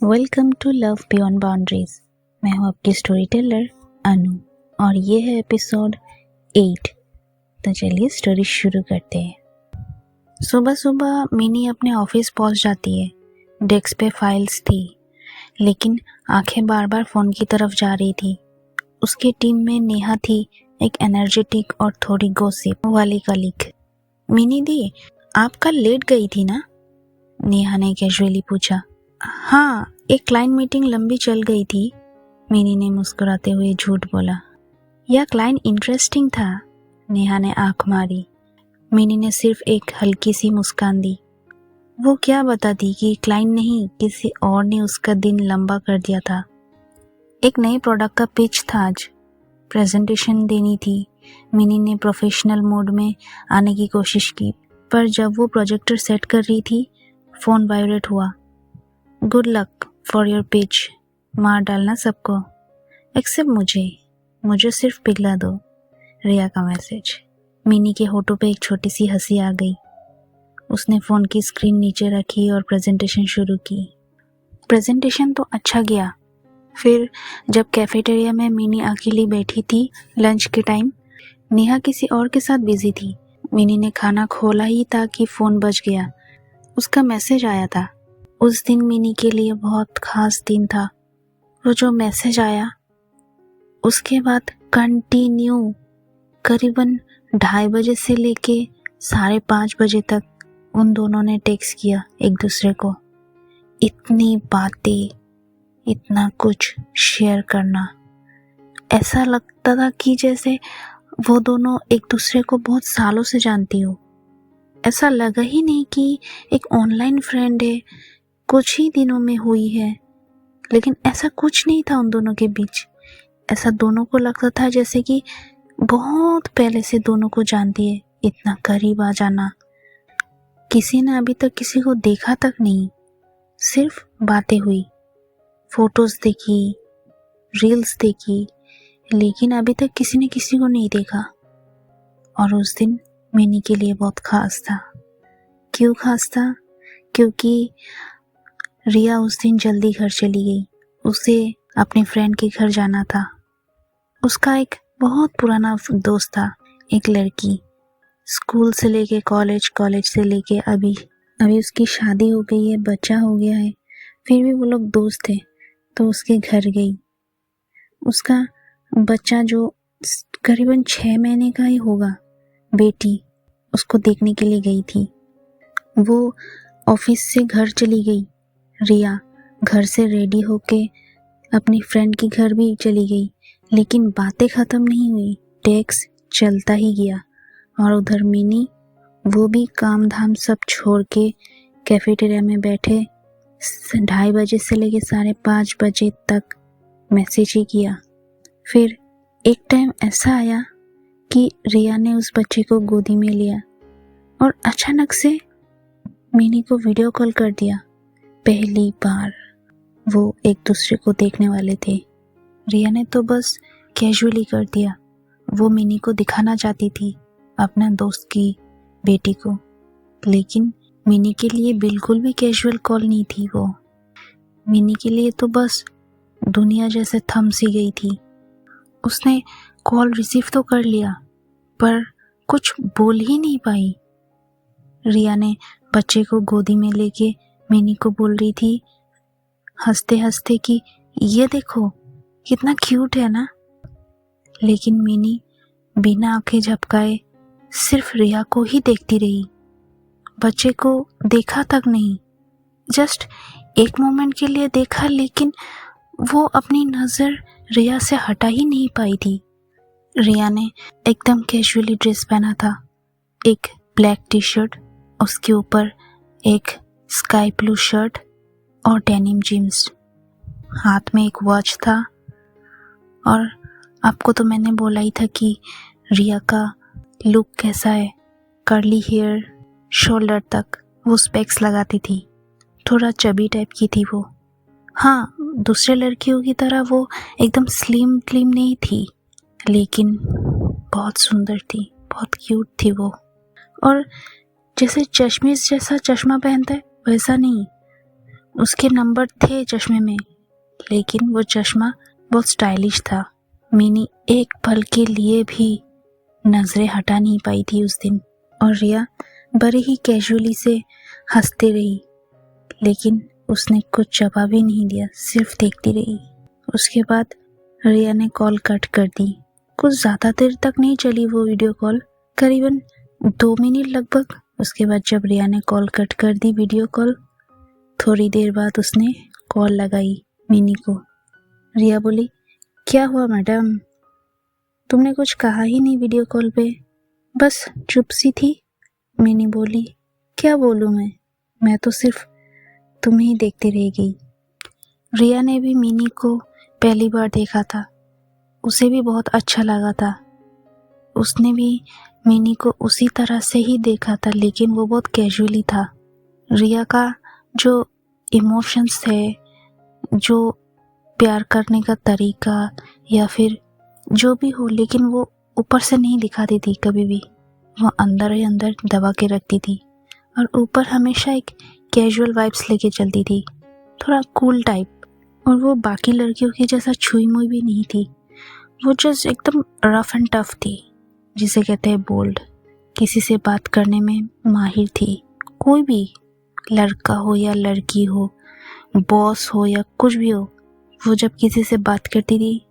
Welcome to love beyond boundaries. मैं हूँ आपकी स्टोरी टेलर अनु और ये है एपिसोड 8। तो चलिए स्टोरी शुरू करते हैं। सुबह सुबह मिनी अपने ऑफिस पहुँच जाती है। डेस्क पे फाइल्स थी लेकिन आंखें बार बार फ़ोन की तरफ जा रही थी। उसकी टीम में नेहा थी, एक एनर्जेटिक और थोड़ी गॉसिप वाली कलीग। मिनी दी, आप कल लेट गई थी ना? नेहा ने कैजुअली पूछा। हाँ, एक क्लाइंट मीटिंग लंबी चल गई थी, मिनी ने मुस्कुराते हुए झूठ बोला। यह क्लाइंट इंटरेस्टिंग था, नेहा ने आंख मारी। मिनी ने सिर्फ एक हल्की सी मुस्कान दी। वो क्या बताती कि क्लाइंट नहीं, किसी और ने उसका दिन लंबा कर दिया था। एक नए प्रोडक्ट का पिच था, आज प्रेजेंटेशन देनी थी। मिनी ने प्रोफेशनल मोड में आने की कोशिश की, पर जब वो प्रोजेक्टर सेट कर रही थी, फ़ोन वाइब्रेट हुआ। Good luck for your pitch, मार डालना सबको एक्सेप्ट मुझे सिर्फ पिघला दो, रिया का मैसेज। मिनी के होठों पे एक छोटी सी हंसी आ गई। उसने फ़ोन की स्क्रीन नीचे रखी और प्रेजेंटेशन शुरू की। प्रेजेंटेशन तो अच्छा गया। फिर जब कैफेटेरिया में मिनी अकेली बैठी थी लंच के टाइम, नेहा किसी और के साथ बिजी थी। मिनी ने खाना खोला ही था कि फ़ोन बज गया। उसका मैसेज आया था। उस दिन मिनी के लिए बहुत खास दिन था। वो जो मैसेज आया, उसके बाद कंटिन्यू करीबन 2:30 बजे से लेके 5:30 बजे तक उन दोनों ने टेक्स्ट किया एक दूसरे को। इतनी बातें, इतना कुछ शेयर करना, ऐसा लगता था कि जैसे वो दोनों एक दूसरे को बहुत सालों से जानती हो। ऐसा लगा ही नहीं कि एक ऑनलाइन फ्रेंड है, कुछ ही दिनों में हुई है। लेकिन ऐसा कुछ नहीं था उन दोनों के बीच। ऐसा दोनों को लगता था जैसे कि बहुत पहले से दोनों को जानती है। इतना करीब आ जाना, किसी ने अभी तक किसी को देखा तक नहीं, सिर्फ बातें हुई, फोटोज देखी, रील्स देखी, लेकिन अभी तक किसी ने किसी को नहीं देखा। और उस दिन मिनी के लिए बहुत खास था। क्यों खास था? क्योंकि रिया उस दिन जल्दी घर चली गई। उसे अपने फ्रेंड के घर जाना था। उसका एक बहुत पुराना दोस्त था, एक लड़की, स्कूल से लेके कॉलेज, कॉलेज से लेके अभी उसकी शादी हो गई है, बच्चा हो गया है, फिर भी वो लोग दोस्त थे। तो उसके घर गई। उसका बच्चा जो करीबन 6 महीने का ही होगा, बेटी, उसको देखने के लिए गई थी। वो ऑफिस से घर चली गई। रिया घर से रेडी होके अपनी फ्रेंड के घर भी चली गई, लेकिन बातें ख़त्म नहीं हुई। टेक्स्ट चलता ही गया। और उधर मिनी, वो भी काम धाम सब छोड़ के कैफेटेरिया में बैठे 2:30 बजे से लेके 5:30 बजे तक मैसेज ही किया। फिर एक टाइम ऐसा आया कि रिया ने उस बच्चे को गोदी में लिया और अचानक से मिनी को वीडियो कॉल कर दिया। पहली बार वो एक दूसरे को देखने वाले थे। रिया ने तो बस कैजुअली कर दिया। वो मिनी को दिखाना चाहती थी अपना दोस्त की बेटी को, लेकिन मिनी के लिए बिल्कुल भी कैजुअल कॉल नहीं थी वो। मिनी के लिए तो बस दुनिया जैसे थम सी गई थी। उसने कॉल रिसीव तो कर लिया, पर कुछ बोल ही नहीं पाई। रिया ने बच्चे को गोदी में लेके मिनी को बोल रही थी हंसते हंसते कि ये देखो कितना क्यूट है ना। लेकिन मिनी बिना आंखें झपकाए सिर्फ रिया को ही देखती रही। बच्चे को देखा तक नहीं, जस्ट एक मोमेंट के लिए देखा, लेकिन वो अपनी नज़र रिया से हटा ही नहीं पाई थी। रिया ने एकदम कैजुअली ड्रेस पहना था, एक ब्लैक टी शर्ट, उसके ऊपर एक स्काई ब्लू शर्ट और डेनिम जीन्स। हाथ में एक वॉच था। और आपको तो मैंने बोला ही था कि रिया का लुक कैसा है, कर्ली हेयर, शोल्डर तक वो स्पेक्स लगाती थी, थोड़ा चबी टाइप की थी वो। हाँ, दूसरे लड़कियों की तरह वो एकदम स्लिम क्लीम नहीं थी, लेकिन बहुत सुंदर थी, बहुत क्यूट थी वो। और जैसे चश्मिश जैसा चश्मा पहनता है वैसा नहीं, उसके नंबर थे चश्मे में, लेकिन वो चश्मा बहुत स्टाइलिश था। मिनी एक पल के लिए भी नजरें हटा नहीं पाई थी उस दिन, और रिया बड़े ही कैजुअली से हंसती रही, लेकिन उसने कुछ जवाब ही नहीं दिया, सिर्फ देखती रही। उसके बाद रिया ने कॉल कट कर दी। कुछ ज़्यादा देर तक नहीं चली वो वीडियो कॉल, करीबन 2 मिनट लगभग। उसके बाद जब रिया ने कॉल कट कर दी वीडियो कॉल, थोड़ी देर बाद उसने कॉल लगाई मिनी को। रिया बोली, क्या हुआ मैडम, तुमने कुछ कहा ही नहीं वीडियो कॉल पे, बस चुप सी थी। मिनी बोली, क्या बोलूँ मैं तो सिर्फ तुम्हें ही देखती रह गई। रिया ने भी मिनी को पहली बार देखा था, उसे भी बहुत अच्छा लगा था। उसने भी मिनी को उसी तरह से ही देखा था, लेकिन वो बहुत कैजुअली था। रिया का जो इमोशंस थे, जो प्यार करने का तरीका या फिर जो भी हो, लेकिन वो ऊपर से नहीं दिखाती थी कभी भी, वो अंदर ही अंदर दबा के रखती थी, और ऊपर हमेशा एक कैजुअल वाइब्स लेके चलती थी, थोड़ा कूल टाइप। और वो बाकी लड़कियों की जैसा छुई मुई भी नहीं थी, वो जस्ट एकदम रफ एंड टफ थी, जिसे कहते हैं बोल्ड। किसी से बात करने में माहिर थी, कोई भी लड़का हो या लड़की हो, बॉस हो या कुछ भी हो, वो जब किसी से बात करती थी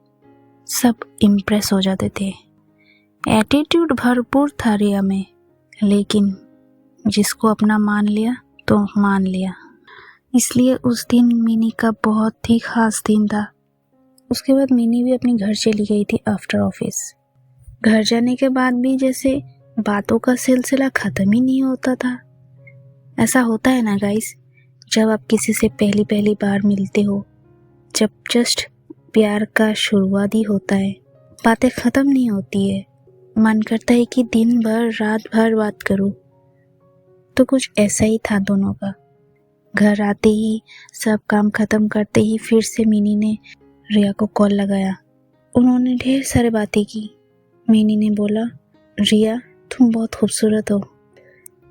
सब इम्प्रेस हो जाते थे। एटीट्यूड भरपूर था रिया में, लेकिन जिसको अपना मान लिया तो मान लिया। इसलिए उस दिन मिनी का बहुत ही खास दिन था। उसके बाद मिनी भी अपने घर चली गई थी आफ्टर ऑफिस। घर जाने के बाद भी जैसे बातों का सिलसिला ख़त्म ही नहीं होता था। ऐसा होता है ना गाइस, जब आप किसी से पहली बार मिलते हो, जब जस्ट प्यार का शुरुआत ही होता है, बातें ख़त्म नहीं होती है, मन करता है कि दिन भर रात भर बात करूं। तो कुछ ऐसा ही था दोनों का। घर आते ही सब काम ख़त्म करते ही फिर से मिनी ने रिया को कॉल लगाया। उन्होंने ढेर सारी बातें की। मिनी ने बोला, रिया तुम बहुत खूबसूरत हो,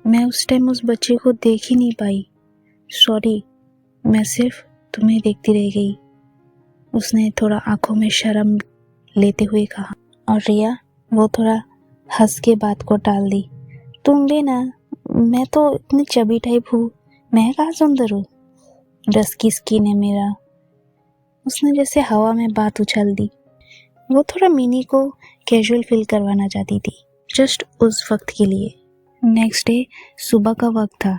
मैं उस टाइम उस बच्चे को देख ही नहीं पाई, सॉरी, मैं सिर्फ तुम्हें देखती रह गई। उसने थोड़ा आंखों में शर्म लेते हुए कहा, और रिया वो थोड़ा हंस के बात को टाल दी, तुम भी ना, मैं तो इतनी चबी टाइप हूँ, मैं कहाँ सुंदर हूँ, डस्की स्किन है मेरा। उसने जैसे हवा में बात उछाल दी। वो थोड़ा मिनी को कैजुअल फील करवाना चाहती थी, जस्ट उस वक्त के लिए। नेक्स्ट डे सुबह का वक्त था,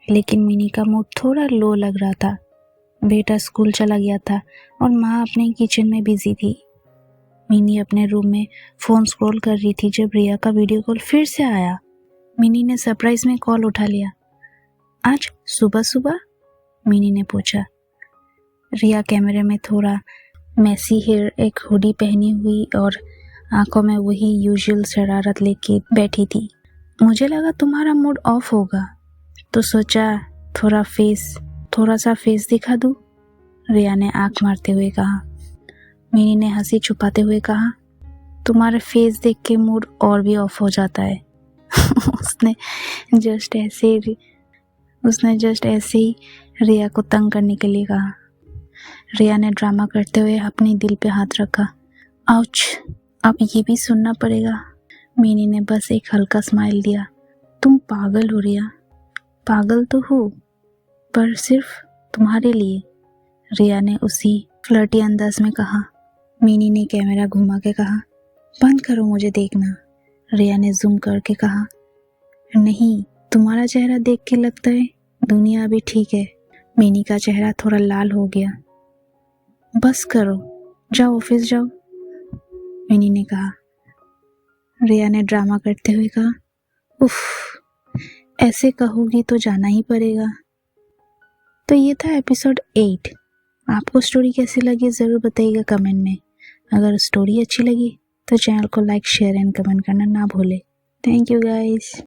लेकिन मिनी का मूड थोड़ा लो लग रहा था। बेटा स्कूल चला गया था और माँ अपने किचन में बिजी थी। मिनी अपने रूम में फ़ोन स्क्रॉल कर रही थी जब रिया का वीडियो कॉल फिर से आया। मिनी ने सरप्राइज में कॉल उठा लिया। आज सुबह सुबह? मिनी ने पूछा। रिया कैमरे में थोड़ा मैसी हेयर, एक हुडी पहनी हुई और आंखों में वही यूजुअल शरारत लेके बैठी थी। मुझे लगा तुम्हारा मूड ऑफ होगा, तो सोचा थोड़ा सा फेस दिखा दूं, रिया ने आंख मारते हुए कहा। मिनी ने हंसी छुपाते हुए कहा, तुम्हारे फेस देख के मूड और भी ऑफ हो जाता है। उसने जस्ट ऐसे ही रिया को तंग करने के लिए कहा। रिया ने ड्रामा करते हुए अपने दिल पे हाथ रखा। आउच, अब ये भी सुनना पड़ेगा। मिनी ने बस एक हल्का स्माइल दिया। तुम पागल हो रिया। पागल तो हूँ, पर सिर्फ तुम्हारे लिए, रिया ने उसी फ्लर्टी अंदाज में कहा। मिनी ने कैमरा घुमा के कहा, बंद करो मुझे देखना। रिया ने जूम करके कहा, नहीं, तुम्हारा चेहरा देख के लगता है दुनिया अभी ठीक है। मिनी का चेहरा थोड़ा लाल हो गया। बस करो, जाओ ऑफिस जाओ, मिनी ने कहा। रिया ने ड्रामा करते हुए कहा, उफ, ऐसे कहोगी तो जाना ही पड़ेगा। तो ये था एपिसोड 8। आपको स्टोरी कैसी लगी ज़रूर बताइएगा कमेंट में। अगर स्टोरी अच्छी लगी तो चैनल को लाइक, शेयर एंड कमेंट करना ना भूले। Thank you guys.